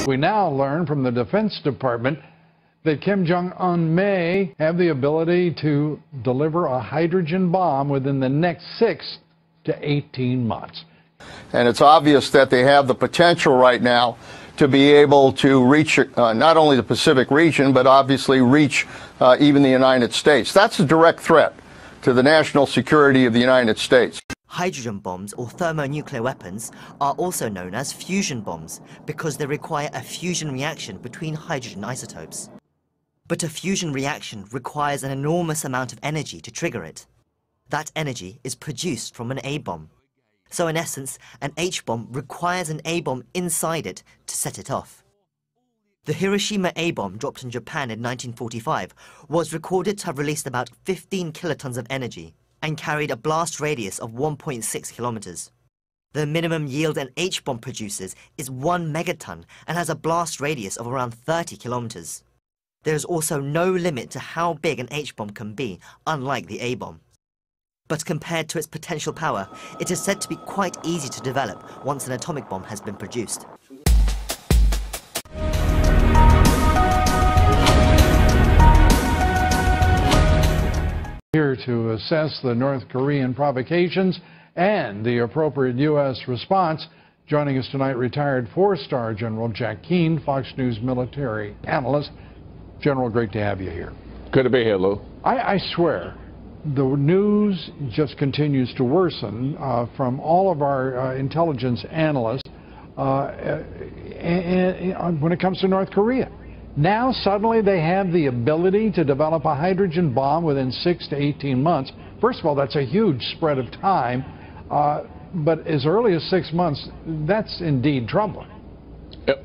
We now learn from the Defense Department that Kim Jong-un may have the ability to deliver a hydrogen bomb within the next 6 to 18 months. And it's obvious that they have the potential right now to be able to reach not only the Pacific region, but obviously reach even the United States. That's a direct threat to the national security of the United States. Hydrogen bombs or thermonuclear weapons are also known as fusion bombs because they require a fusion reaction between hydrogen isotopes. But a fusion reaction requires an enormous amount of energy to trigger it. That energy is produced from an A-bomb. So in essence, an H-bomb requires an A-bomb inside it to set it off. The Hiroshima A-bomb dropped in Japan in 1945 was recorded to have released about 15 kilotons of energy and carried a blast radius of 1.6 kilometers. The minimum yield an H-bomb produces is 1 megaton and has a blast radius of around 30 kilometers. There is also no limit to how big an H-bomb can be, unlike the A-bomb. But compared to its potential power, it is said to be quite easy to develop once an atomic bomb has been produced. Here to assess the North Korean provocations and the appropriate U.S. response, joining us tonight, retired four-star General Jack Keane, Fox News military analyst. General, great to have you here. Good to be here, Lou. I swear, the news just continues to worsen from all of our intelligence analysts and when it comes to North Korea. Now suddenly they have the ability to develop a hydrogen bomb within 6 to 18 months. First of all, that's a huge spread of time, but as early as 6 months, that's indeed troubling.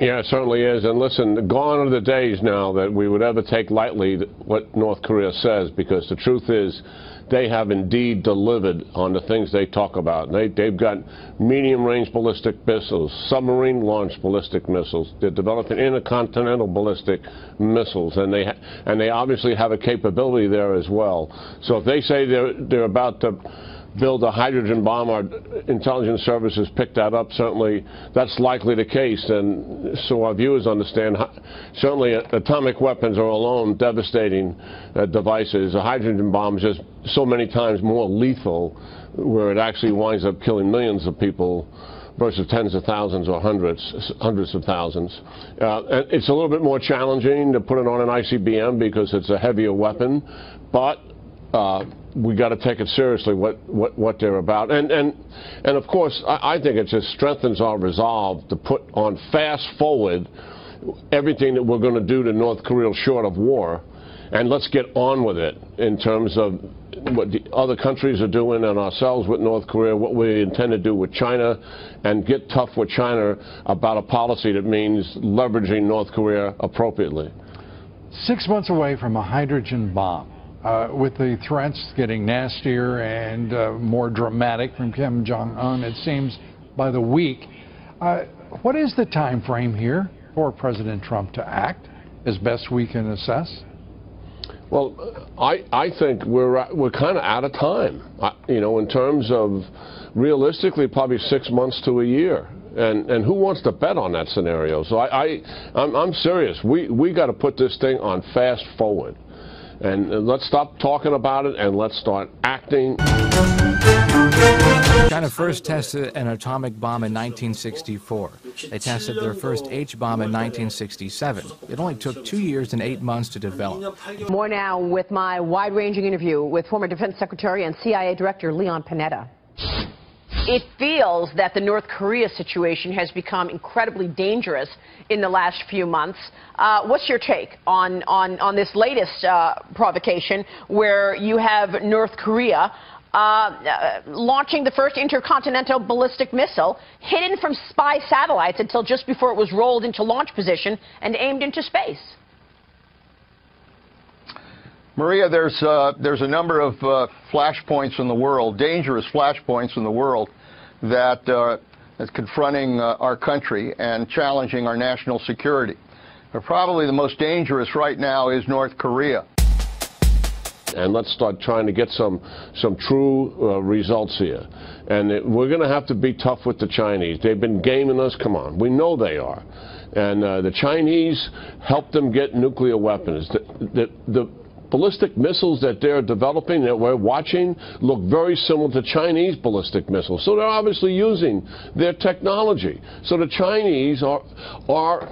Yeah, it certainly is. And listen, gone are the days now that we would ever take lightly what North Korea says, because the truth is they have indeed delivered on the things they talk about. They've got medium-range ballistic missiles, submarine-launched ballistic missiles. They're developing intercontinental ballistic missiles, and they obviously have a capability there as well. So if they say they're about to build a hydrogen bomb, our intelligence services picked that up. Certainly that's likely the case, and so our viewers understand. Certainly atomic weapons are alone devastating devices. A hydrogen bomb is just so many times more lethal, where it actually winds up killing millions of people versus tens of thousands or hundreds of thousands. And it's a little bit more challenging to put it on an ICBM because it's a heavier weapon, but we got to take it seriously what they're about, and of course I think it just strengthens our resolve to put on fast forward everything that we're going to do to North Korea short of war, and let's get on with it in terms of what the other countries are doing and ourselves with North Korea, what we intend to do with China, and get tough with China about a policy that means leveraging North Korea appropriately. 6 months away from a hydrogen bomb. With the threats getting nastier and more dramatic from Kim Jong-un, it seems, by the week. What is the time frame here for President Trump to act, as best we can assess? Well, I think we're kind of out of time, you know, in terms of realistically probably 6 months to a year. And who wants to bet on that scenario? So I'm serious. We got to put this thing on fast forward. And let's stop talking about it and let's start acting. China first tested an atomic bomb in 1964. They tested their first H-bomb in 1967. It only took 2 years and 8 months to develop. More now with my wide-ranging interview with former Defense Secretary and CIA Director Leon Panetta. It feels that the North Korea situation has become incredibly dangerous in the last few months. What's your take on this latest provocation, where you have North Korea launching the first intercontinental ballistic missile, hidden from spy satellites until just before it was rolled into launch position and aimed into space? Maria, there's a number of flashpoints in the world, dangerous flashpoints in the world, that is confronting our country and challenging our national security. But probably the most dangerous right now is North Korea. And let's start trying to get some true results here. And we're going to have to be tough with the Chinese. They've been gaming us. Come on. We know they are. And the Chinese helped them get nuclear weapons. The ballistic missiles that they're developing, that we're watching, look very similar to Chinese ballistic missiles. So they're obviously using their technology. So the Chinese are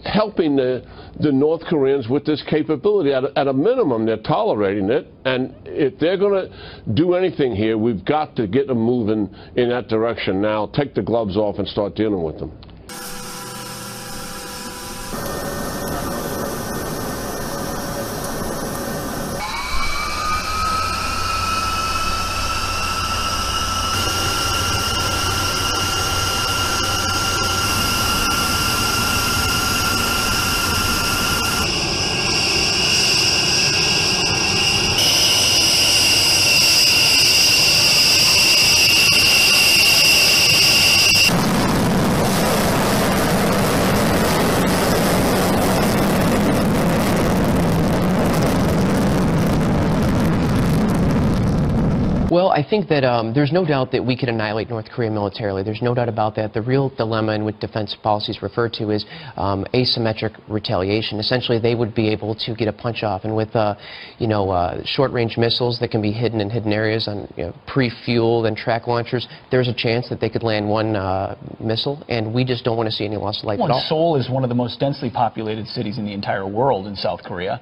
helping the North Koreans with this capability. At a minimum, they're tolerating it. And if they're going to do anything here, we've got to get them moving in that direction now, take the gloves off and start dealing with them. Well, I think that there's no doubt that we could annihilate North Korea militarily. There's no doubt about that. The real dilemma in what defense policies refer to is asymmetric retaliation. Essentially, they would be able to get a punch off, and with short-range missiles that can be hidden in hidden areas on pre-fueled and track launchers, there's a chance that they could land one missile, and we just don't want to see any loss of life at all. Seoul is one of the most densely populated cities in the entire world in South Korea.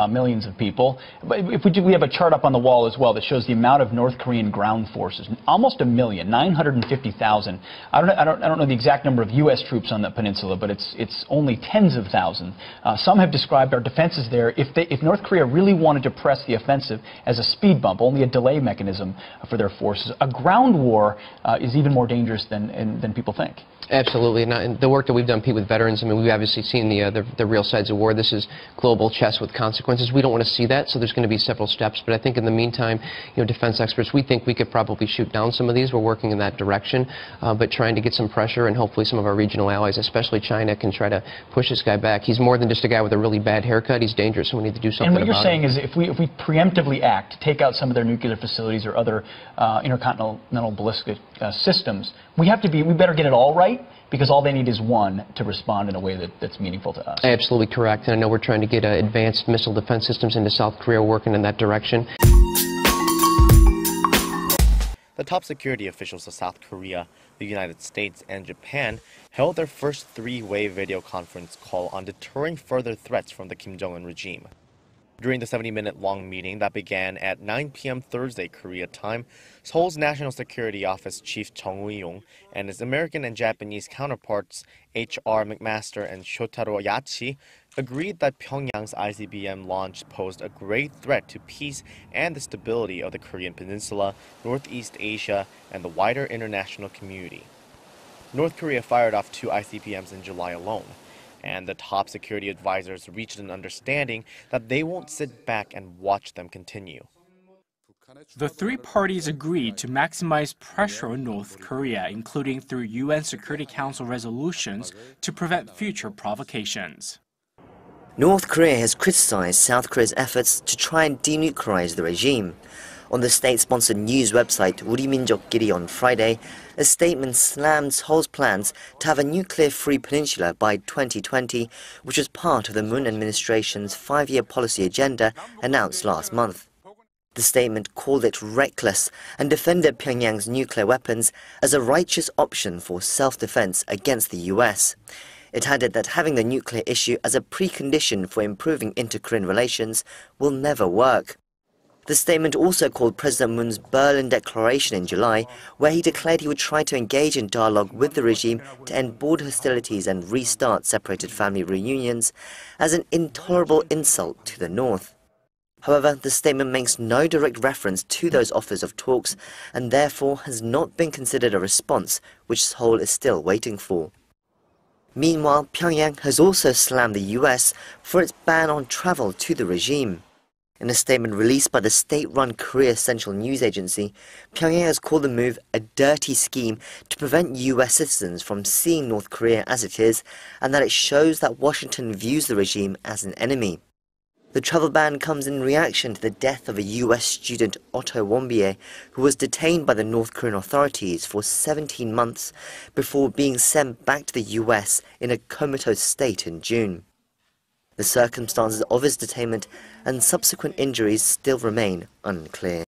Millions of people. But if we have a chart up on the wall as well that shows the amount of North Korean ground forces, almost 1 million, 950,000. I don't know the exact number of U.S. troops on the peninsula, but it's only tens of thousands. Some have described our defenses there. If North Korea really wanted to press the offensive as a speed bump, only a delay mechanism for their forces, a ground war is even more dangerous than people think. Absolutely. And the work that we've done, Pete, with veterans, I mean, we've obviously seen the real sides of war. This is global chess with consequences. We don't want to see that, so there's going to be several steps. But I think in the meantime, defense experts, we think we could probably shoot down some of these. We're working in that direction, but trying to get some pressure, and hopefully some of our regional allies, especially China, can try to push this guy back. He's more than just a guy with a really bad haircut. He's dangerous, and we need to do something about it. And what you're saying is if we preemptively act, take out some of their nuclear facilities or other intercontinental ballistic systems, we better get it all right, because all they need is one to respond in a way that's meaningful to us. Absolutely correct. And I know we're trying to get advanced missile defense systems into South Korea, working in that direction. The top security officials of South Korea, the United States, and Japan held their first three-way video conference call on deterring further threats from the Kim Jong-un regime. During the 70-minute-long meeting that began at 9 p.m. Thursday Korea time, Seoul's National Security Office Chief Chung Eui-yong and his American and Japanese counterparts H.R. McMaster and Shotaro Yachi agreed that Pyongyang's ICBM launch posed a grave threat to peace and the stability of the Korean Peninsula, Northeast Asia, and the wider international community. North Korea fired off 2 ICBMs in July alone, and the top security advisors reached an understanding that they won't sit back and watch them continue. The three parties agreed to maximize pressure on North Korea, including through UN Security Council resolutions, to prevent future provocations. North Korea has criticized South Korea's efforts to try and denuclearize the regime. On the state-sponsored news website 우리 민족끼리 on Friday, a statement slammed Seoul's plans to have a nuclear-free peninsula by 2020, which was part of the Moon administration's 5-year policy agenda announced last month. The statement called it reckless and defended Pyongyang's nuclear weapons as a righteous option for self-defense against the US. It added that having the nuclear issue as a precondition for improving inter-Korean relations will never work. The statement also called President Moon's Berlin Declaration in July, where he declared he would try to engage in dialogue with the regime to end border hostilities and restart separated family reunions, as an intolerable insult to the North. However, the statement makes no direct reference to those offers of talks and therefore has not been considered a response, which Seoul is still waiting for. Meanwhile, Pyongyang has also slammed the US for its ban on travel to the regime. In a statement released by the state-run Korea Central News Agency, Pyongyang has called the move a dirty scheme to prevent US citizens from seeing North Korea as it is, and that it shows that Washington views the regime as an enemy. The travel ban comes in reaction to the death of a US student, Otto Warmbier, who was detained by the North Korean authorities for 17 months before being sent back to the US in a comatose state in June. The circumstances of his detainment and subsequent injuries still remain unclear.